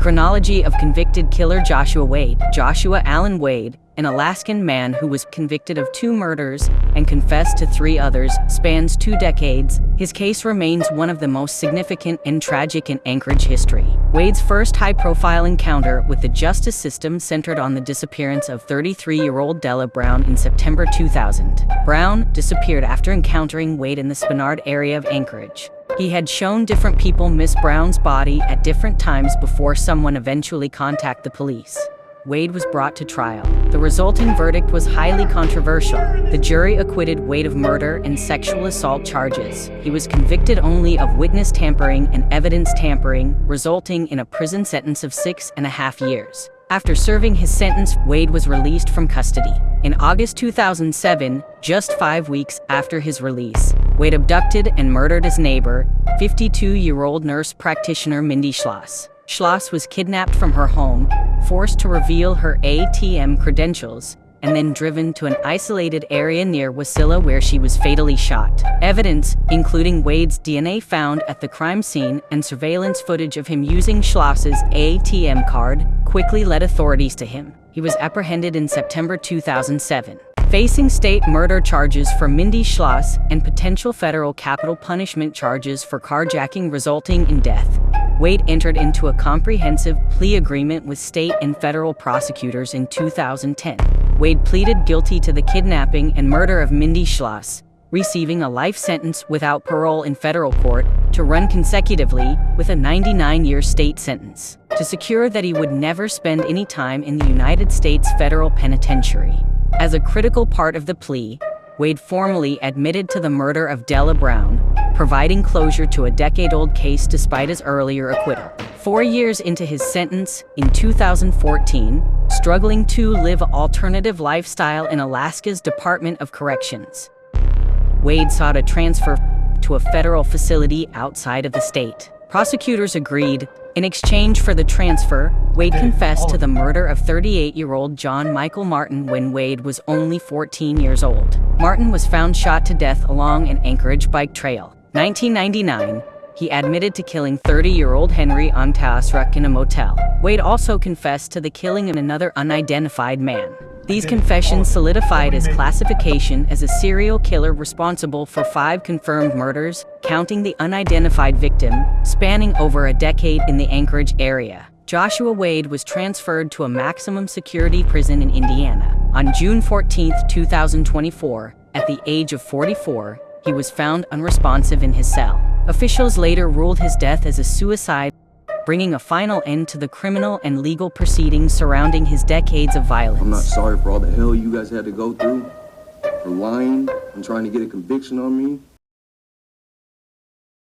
chronology of convicted killer Joshua Wade. Joshua Allen Wade, an Alaskan man who was convicted of 2 murders and confessed to 3 others, spans 2 decades. His case remains one of the most significant and tragic in Anchorage history. Wade's first high-profile encounter with the justice system centered on the disappearance of 33-year-old Della Brown in September 2000. Brown disappeared after encountering Wade in the Spenard area of Anchorage. He had shown different people Miss Brown's body at different times before someone eventually contacted the police. Wade was brought to trial. The resulting verdict was highly controversial. The jury acquitted Wade of murder and sexual assault charges. He was convicted only of witness tampering and evidence tampering, resulting in a prison sentence of 6.5 years. After serving his sentence, Wade was released from custody. In August 2007, just 5 weeks after his release, Wade abducted and murdered his neighbor, 52-year-old nurse practitioner Mindy Schloss. Schloss was kidnapped from her home, forced to reveal her ATM credentials, and then driven to an isolated area near Wasilla where she was fatally shot. Evidence, including Wade's DNA found at the crime scene and surveillance footage of him using Schloss's ATM card, quickly led authorities to him. He was apprehended in September 2007. Facing state murder charges for Mindy Schloss and potential federal capital punishment charges for carjacking resulting in death, Wade entered into a comprehensive plea agreement with state and federal prosecutors in 2010. Wade pleaded guilty to the kidnapping and murder of Mindy Schloss, receiving a life sentence without parole in federal court to run consecutively with a 99-year state sentence, to secure that he would never spend any time in the United States federal penitentiary. As a critical part of the plea, Wade formally admitted to the murder of Della Brown, providing closure to a decade-old case despite his earlier acquittal. 4 years into his sentence, in 2014, struggling to live an alternative lifestyle in Alaska's Department of Corrections, Wade sought a transfer to a federal facility outside of the state. Prosecutors agreed. In exchange for the transfer, Wade confessed to the murder of 38-year-old John Michael Martin when Wade was only 14 years old. Martin was found shot to death along an Anchorage bike trail. 1999, he admitted to killing 30-year-old Henry Ontaasruk in a motel. Wade also confessed to the killing of another unidentified man. These confessions solidified his classification as a serial killer responsible for 5 confirmed murders, counting the unidentified victim, spanning over a decade in the Anchorage area. Joshua Wade was transferred to a maximum security prison in Indiana. On June 14, 2024, at the age of 44, he was found unresponsive in his cell. Officials later ruled his death as a suicide, bringing a final end to the criminal and legal proceedings surrounding his decades of violence. I'm not sorry for all the hell you guys had to go through, for lying and trying to get a conviction on me.